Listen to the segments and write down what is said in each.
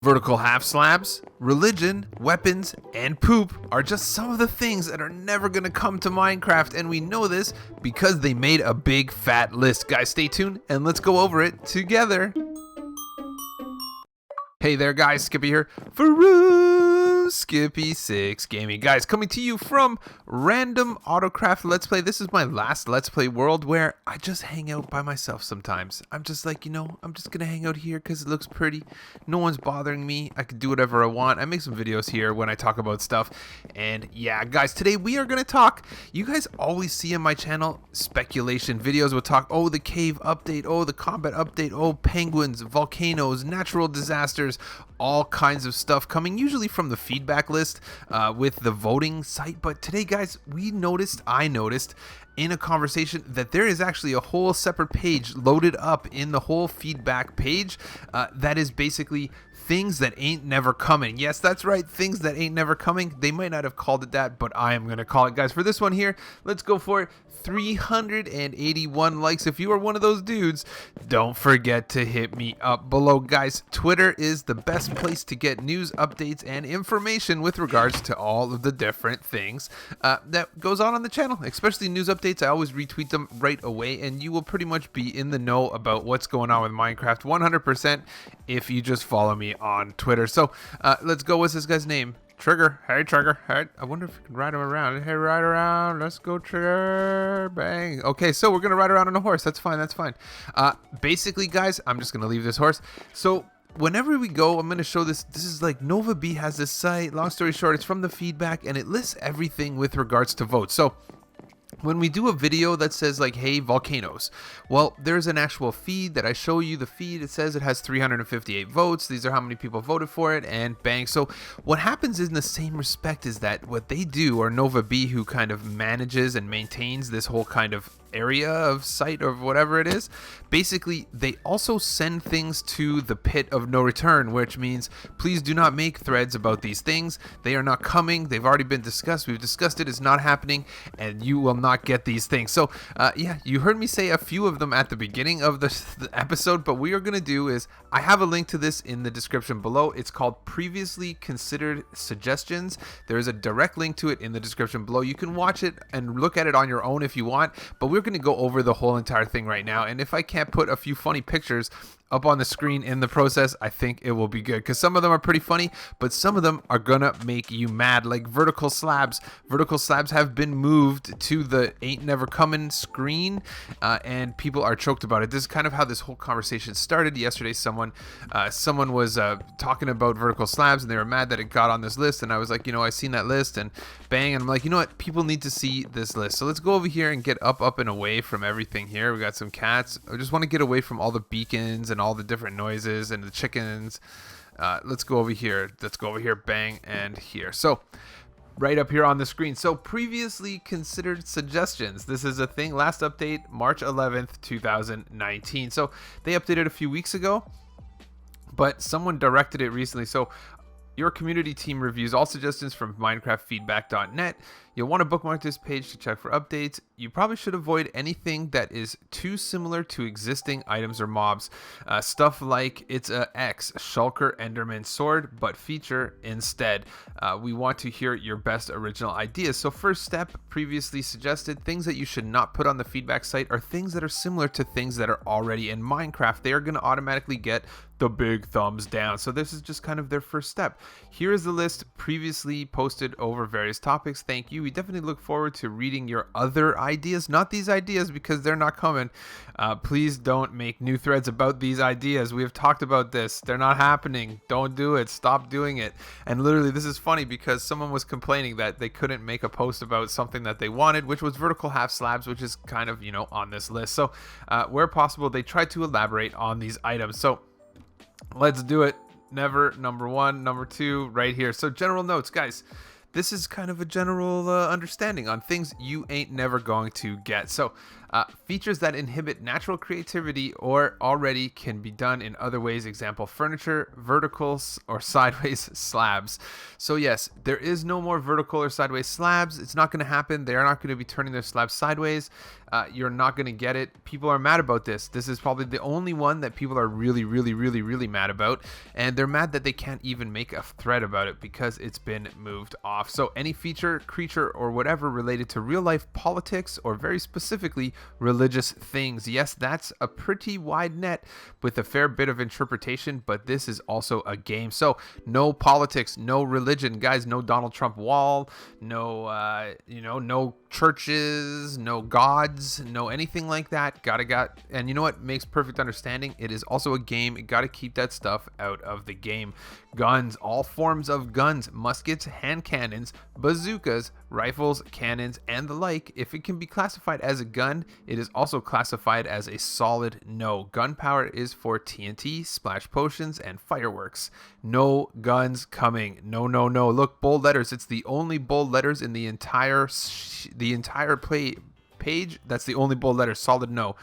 Vertical half slabs, religion, weapons, and poop are just some of the things that are never gonna come to Minecraft, and we know this because they made a big fat list. Guys, stay tuned and let's go over it together. Hey there guys, Skippy here for Skippy 6 Gaming. Guys, coming to you from Random Autocraft Let's Play. This is my last Let's Play world where I just hang out by myself sometimes. I'm just like, I'm just gonna hang out here because it looks pretty. No one's bothering me. I can do whatever I want. I make some videos here when I talk about stuff. And yeah, guys, today we are gonna talk. You guys always see on my channel speculation videos. We'll talk, oh, the cave update, oh, the combat update, oh, penguins, volcanoes, natural disasters, all kinds of stuff coming usually from the feedback list with the voting site. But today, guys, I noticed in a conversation that there is actually a whole separate page loaded up in the whole feedback page that is basically things that ain't never coming. Yes, that's right, things that ain't never coming. They might not have called it that, but I am gonna call it, guys. For this one here, let's go for it. 381 likes. If you are one of those dudes, don't forget to hit me up below, guys. Twitter is the best place to get news, updates, and information with regards to all of the different things that goes on the channel, especially news updates. I always retweet them right away, and you will pretty much be in the know about what's going on with Minecraft 100% if you just follow me on Twitter. So let's go. What's this guy's name? Trigger. Hey, Trigger. Hey, I wonder if you can ride him around. Hey, ride around. Let's go, Trigger. Bang. Okay, so we're going to ride around on a horse. That's fine. That's fine. Basically, guys, I'm just going to leave this horse. So whenever we go, I'm going to show this. This is like Nova B has this site. Long story short, it's from the feedback, and it lists everything with regards to votes. So when we do a video that says like, hey, volcanoes, well, there's an actual feed that I show you. The feed, it says it has 358 votes. These are how many people voted for it, and bang. So what happens in the same respect is that what they do, or Nova B, who kind of manages and maintains this whole kind of area of site or whatever it is, basically they also send things to the pit of no return, which means please do not make threads about these things. They are not coming. They've already been discussed. We've discussed it. It's not happening, and you will not get these things. So yeah, you heard me say a few of them at the beginning of the episode, but what we are going to do is I have a link to this in the description below. It's called Previously Considered Suggestions. There is a direct link to it in the description below. You can watch it and look at it on your own if you want, but we're going to go over the whole entire thing right now, and if I can't put a few funny pictures up on the screen in the process, I think it will be good, because some of them are pretty funny, but some of them are gonna make you mad, like vertical slabs. Vertical slabs have been moved to the ain't never coming screen, and people are choked about it. This is kind of how this whole conversation started. Yesterday someone was talking about vertical slabs, and they were mad that it got on this list, and I was like, I seen that list, and bang, and I'm like, you know what, people need to see this list. So let's go over here and get up and away from everything here. We got some cats. I just want to get away from all the beacons and all the different noises and the chickens. Let's go over here. Bang, and here. So right up here on the screen. So previously considered suggestions. This is a thing. Last update, March 11th, 2019. So they updated a few weeks ago, but someone directed it recently. So your community team reviews all suggestions from minecraftfeedback.net. You'll want to bookmark this page to check for updates. You probably should avoid anything that is too similar to existing items or mobs. Stuff like it's a X, Shulker Enderman Sword, but feature instead. We want to hear your best original ideas. So first step, previously suggested, things that you should not put on the feedback site are things that are similar to things that are already in Minecraft. They are going to automatically get the big thumbs down. So this is just kind of their first step. Here is the list previously posted over various topics. Thank you. We definitely look forward to reading your other ideas, not these ideas, because they're not coming. Please don't make new threads about these ideas. We have talked about this. They're not happening. Don't do it. Stop doing it. And literally, this is funny because someone was complaining that they couldn't make a post about something that they wanted, which was vertical half slabs, which is kind of, on this list. So where possible, they tried to elaborate on these items. So let's do it. Never, number one, number two, right here. So general notes, guys. This is kind of a general understanding on things you ain't never going to get. So Features that inhibit natural creativity or already can be done in other ways. Example, furniture, verticals, or sideways slabs. So yes, there is no more vertical or sideways slabs. It's not going to happen. They are not going to be turning their slabs sideways. You're not going to get it. People are mad about this. This is probably the only one that people are really mad about. And they're mad that they can't even make a thread about it because it's been moved off. So any feature, creature, or whatever related to real life politics or very specifically religious things. Yes, that's a pretty wide net with a fair bit of interpretation, but this is also a game. So no politics, no religion, guys, no Donald Trump wall, no, no churches, no gods, no anything like that. And you know what makes perfect understanding? It is also a game. You gotta keep that stuff out of the game. Guns, all forms of guns, muskets, hand cannons, bazookas, rifles, cannons, and the like. If it can be classified as a gun, it is also classified as a solid no. Gunpowder is for TNT, splash potions, and fireworks. No guns coming. No. Look, bold letters. It's the only bold letters in the entire page. That's the only bold letter. Solid no.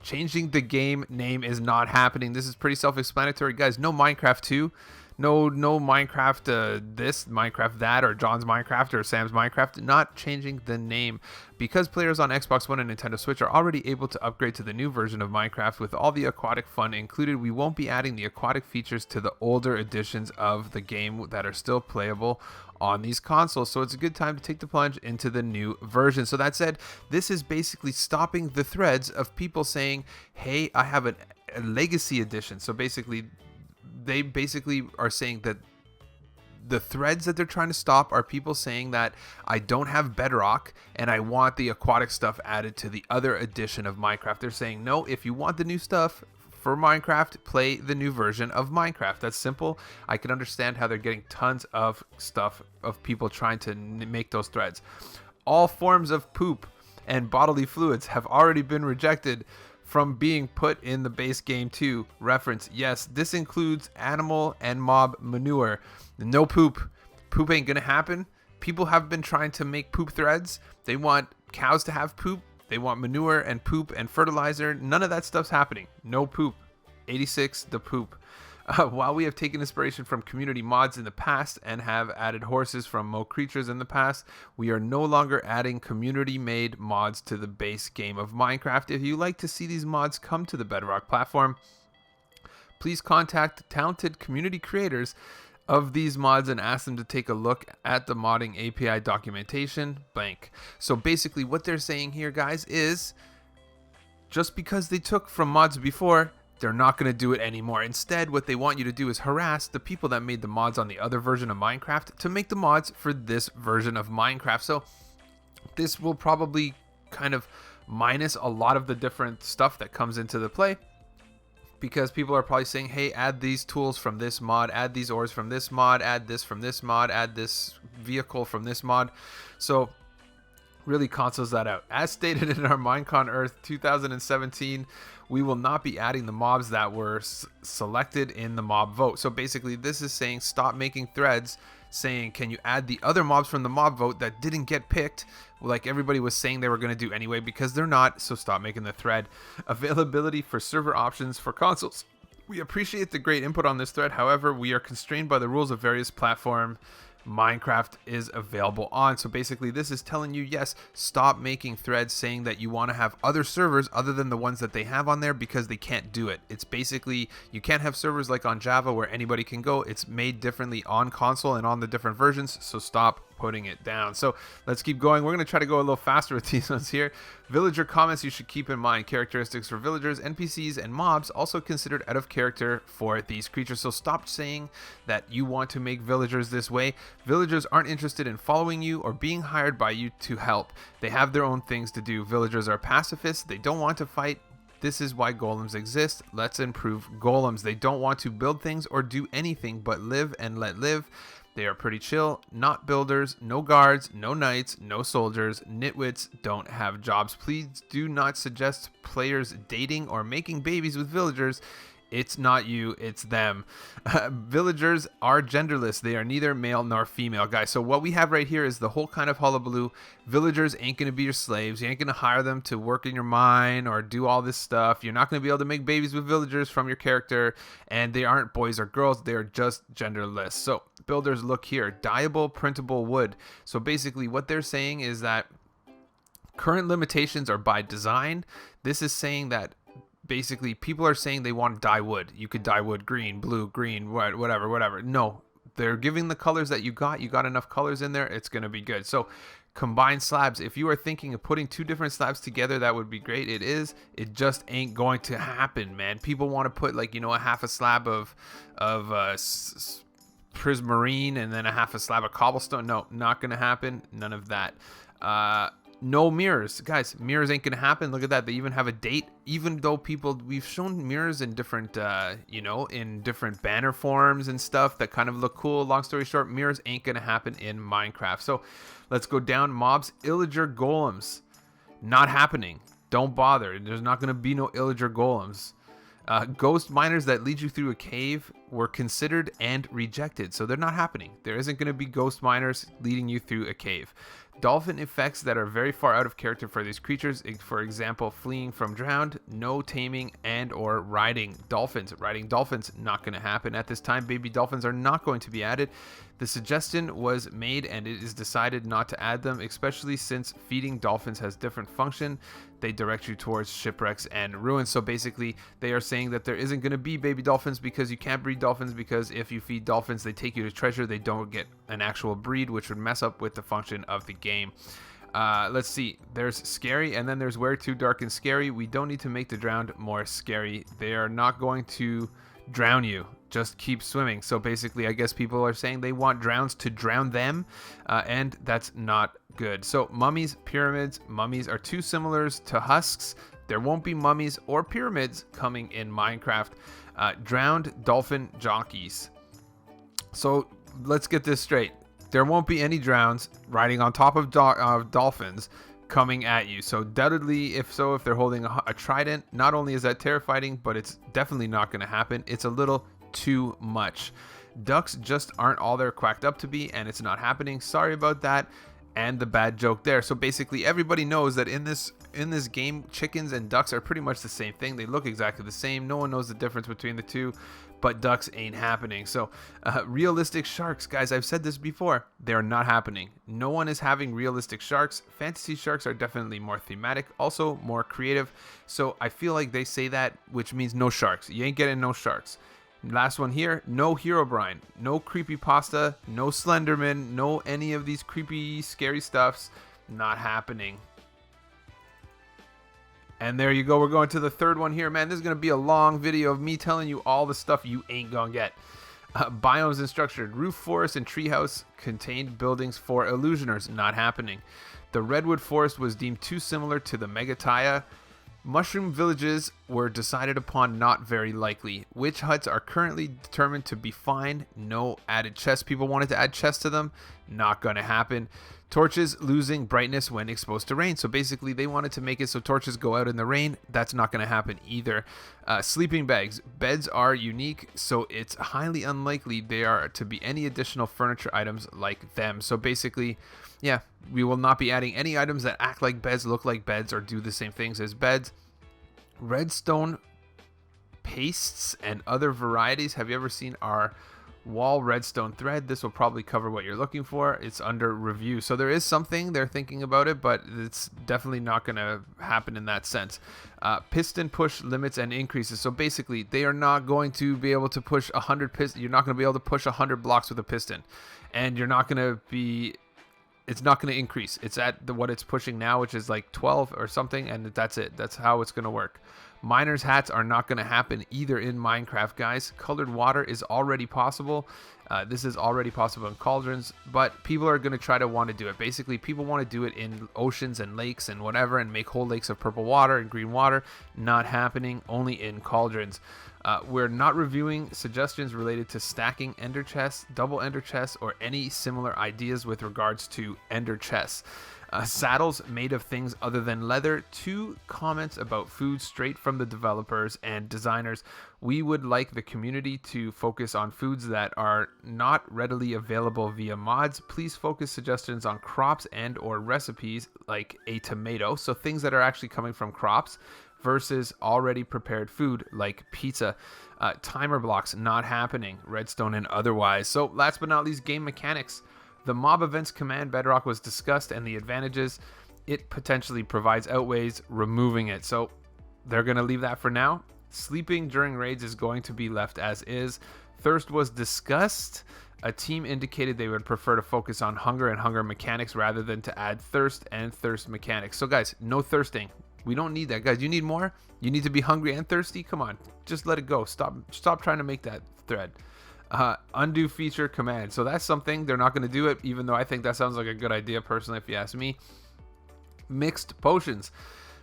Changing the game name is not happening. This is pretty self-explanatory, guys. No Minecraft 2. No Minecraft this, Minecraft that, or John's Minecraft or Sam's Minecraft. Not changing the name. Because players on Xbox One and Nintendo Switch are already able to upgrade to the new version of Minecraft with all the aquatic fun included, we won't be adding the aquatic features to the older editions of the game that are still playable on these consoles. So it's a good time to take the plunge into the new version. So that said, this is basically stopping the threads of people saying, hey, I have a legacy edition. So basically, they are saying that the threads that they're trying to stop are people saying that I don't have Bedrock and I want the aquatic stuff added to the other edition of Minecraft. They're saying, no, if you want the new stuff for Minecraft, play the new version of Minecraft. That's simple. I can understand how they're getting tons of stuff of people trying to make those threads. All forms of poop and bodily fluids have already been rejected from being put in the base game 2. Reference, yes, this includes animal and mob manure. No poop. Poop ain't gonna happen. People have been trying to make poop threads. They want cows to have poop. They want manure and poop and fertilizer. None of that stuff's happening. No poop. 86, the poop. While we have taken inspiration from community mods in the past and have added horses from Mo Creatures in the past, we are no longer adding community-made mods to the base game of Minecraft. If you like to see these mods come to the Bedrock platform, please contact talented community creators of these mods and ask them to take a look at the modding API documentation. Blank. So basically what they're saying here, guys, is just because they took from mods before, they're not going to do it anymore. Instead, what they want you to do is harass the people that made the mods on the other version of Minecraft to make the mods for this version of Minecraft. So this will probably kind of minus a lot of the different stuff that comes into the play, because people are probably saying, hey, add these tools from this mod, add these ores from this mod, add this from this mod, add this vehicle from this mod. So really cancels that out. As stated in our Minecon Earth 2017, we will not be adding the mobs that were selected in the mob vote. So basically this is saying stop making threads saying, can you add the other mobs from the mob vote that didn't get picked, like everybody was saying they were going to do anyway, because they're not. So stop making the thread. Availability for server options for consoles. We appreciate the great input on this thread. However, we are constrained by the rules of various platforms Minecraft is available on. So basically this is telling you, yes, stop making threads saying that you want to have other servers other than the ones that they have on there, because they can't do it. It's basically, you can't have servers like on Java where anybody can go. It's made differently on console and on the different versions, so stop putting it down. So let's keep going. We're going to try to go a little faster with these ones here. Villager comments you should keep in mind. Characteristics for villagers, NPCs, and mobs also considered out of character for these creatures. So stop saying that you want to make villagers this way. Villagers aren't interested in following you or being hired by you to help. They have their own things to do. Villagers are pacifists. They don't want to fight. This is why golems exist. Let's improve golems. They don't want to build things or do anything but live and let live. They are pretty chill, not builders, no guards, no knights, no soldiers. Nitwits don't have jobs. Please do not suggest players dating or making babies with villagers. It's not you, it's them. Villagers are genderless. They are neither male nor female, guys. So what we have right here is the whole kind of hullabaloo. Villagers ain't going to be your slaves. You ain't going to hire them to work in your mine or do all this stuff. You're not going to be able to make babies with villagers from your character. And they aren't boys or girls. They are just genderless. So builders, look here. Dyeable, printable wood. So basically what they're saying is that current limitations are by design. This is saying that basically people are saying they want to dye wood. You could dye wood green, blue, green, whatever. No, they're giving the colors that you got enough colors in there, it's going to be good. So combine slabs. If you are thinking of putting two different slabs together, that would be great. It just ain't going to happen, man. People want to put like, a half a slab of prismarine and then a half a slab of cobblestone. No, not going to happen. None of that. No mirrors, guys. Mirrors ain't gonna happen. Look at that. They even have a date. Even though we've shown mirrors in different in different banner forms and stuff that kind of look cool. Long story short, mirrors ain't gonna happen in Minecraft. So let's go down. Mobs, illager golems, not happening. Don't bother. There's not gonna be no illager golems. Ghost miners that lead you through a cave were considered and rejected, so they're not happening. There isn't going to be ghost miners leading you through a cave. Dolphin effects that are very far out of character for these creatures, for example, fleeing from drowned, no taming, and or riding dolphins. Riding dolphins, not going to happen at this time. Baby dolphins are not going to be added. The suggestion was made and it is decided not to add them, especially since feeding dolphins has different function. They direct you towards shipwrecks and ruins. So basically they are saying that there isn't going to be baby dolphins because you can't breed dolphins, because if you feed dolphins they take you to treasure. They don't get an actual breed, which would mess up with the function of the game. Let's see, there's scary and then there's where too dark and scary. We don't need to make the drowned more scary. They are not going to drown you, just keep swimming. So basically I guess people are saying they want drowns to drown them, and that's not good. So mummies, pyramids. Mummies are too similar to husks. There won't be mummies or pyramids coming in Minecraft. Drowned dolphin jockeys. So let's get this straight. There won't be any drowns riding on top of dolphins coming at you. So doubtedly, if they're holding a trident, not only is that terrifying, but it's definitely not going to happen. It's a little too much. Ducks just aren't all they're quacked up to be, and it's not happening. Sorry about that. And the bad joke there. So basically everybody knows that in this game, chickens and ducks are pretty much the same thing. They look exactly the same. No one knows the difference between the two, but ducks ain't happening. So realistic sharks, guys, I've said this before, they're not happening. No one is having realistic sharks. Fantasy sharks are definitely more thematic, also more creative. So I feel like they say that, which means no sharks. You ain't getting no sharks. Last one here, no Herobrine, no creepypasta, no Slenderman, no any of these creepy, scary stuffs. Not happening. And there you go. We're going to the third one here, man. This is going to be a long video of me telling you all the stuff you ain't going to get. Biomes and structured. Roof, forest, and treehouse contained buildings for illusioners. Not happening. The redwood forest was deemed too similar to the Megataya. Mushroom villages were decided upon, not very likely. Witch huts are currently determined to be fine. No added chests. People wanted to add chests to them. Not going to happen. Torches losing brightness when exposed to rain. So basically they wanted to make it so torches go out in the rain. That's not going to happen either. Sleeping bags. Beds are unique, so it's highly unlikely there are to be any additional furniture items like them. So basically, yeah, we will not be adding any items that act like beds, look like beds, or do the same things as beds. Redstone pastes and other varieties. Have you ever seen our wall redstone thread? This will probably cover what you're looking for. It's under review. So there is something they're thinking about it, but it's definitely not going to happen in that sense. Piston push limits and increases. So basically they are not going to be able to push 100 pistons. You're not going to be able to push 100 blocks with a piston, and you're not going to be, it's not going to increase. It's at what it's pushing now, which is like 12 or something, and that's it. That's how it's going to work. Miners hats are not going to happen either in Minecraft, guys. Colored water is already possible. This is already possible in cauldrons, but people are going to try to want to do it. Basically, people want to do it in oceans and lakes and whatever, and make whole lakes of purple water and green water. Not happening, only in cauldrons. We're not reviewing suggestions related to stacking ender chests, double ender chests, or any similar ideas with regards to ender chests. Saddles made of things other than leather. 2 comments about food straight from the developers and designers. We would like the community to focus on foods that are not readily available via mods. Please focus suggestions on crops and or recipes like a tomato, so things that are actually coming from crops, versus already prepared food like pizza. Timer blocks not happening, redstone and otherwise. So last but not least, game mechanics. The mob events command Bedrock was discussed, and the advantages it potentially provides outweighs removing it. So they're going to leave that for now. Sleeping during raids is going to be left as is. Thirst was discussed. A team indicated they would prefer to focus on hunger and hunger mechanics rather than to add thirst and thirst mechanics. So guys, no thirsting. We don't need that. Guys, you need more? You need to be hungry and thirsty? Come on, just let it go. Stop trying to make that thread. Undo feature command. So that's something. They're not going to do it, even though I think that sounds like a good idea personally, if you ask me. Mixed potions.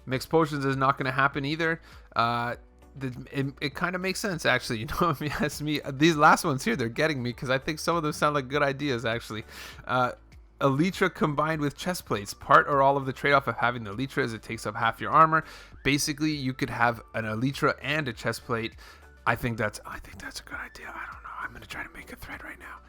Mixed potions is not going to happen either. It kind of makes sense, actually. You know, if you ask me, these last ones here, they're getting me because I think some of them sound like good ideas, actually. Elytra combined with chest plates. Part or all of the trade-off of having the Elytra is it takes up half your armor. Basically, you could have an Elytra and a chest plate. I think that's a good idea. I don't know. I'm gonna try to make a thread right now.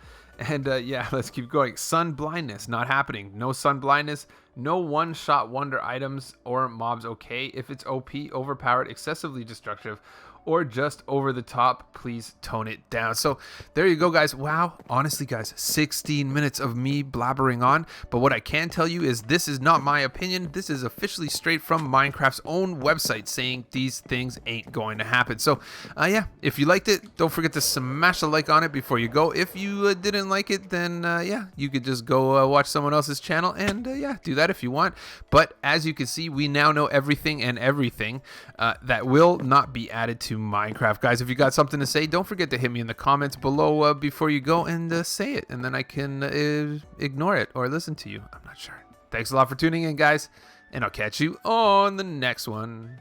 And yeah, let's keep going. Sun blindness not happening. No sun blindness. No one-shot wonder items or mobs. Okay, if it's OP, overpowered, excessively destructive, or just over the top, please tone it down. So there you go, guys. Wow, honestly, guys, 16 minutes of me blabbering on. But what I can tell you is this is not my opinion. This is officially straight from Minecraft's own website saying these things ain't going to happen. So yeah, if you liked it, don't forget to smash a like on it before you go. If you didn't like it, then yeah, you could just go watch someone else's channel and yeah, do that if you want. But as you can see, we now know everything and everything that will not be added to Minecraft. Guys, if you got something to say, don't forget to hit me in the comments below before you go and say it, and then I can ignore it or listen to you. I'm not sure. Thanks a lot for tuning in, guys, and I'll catch you on the next one.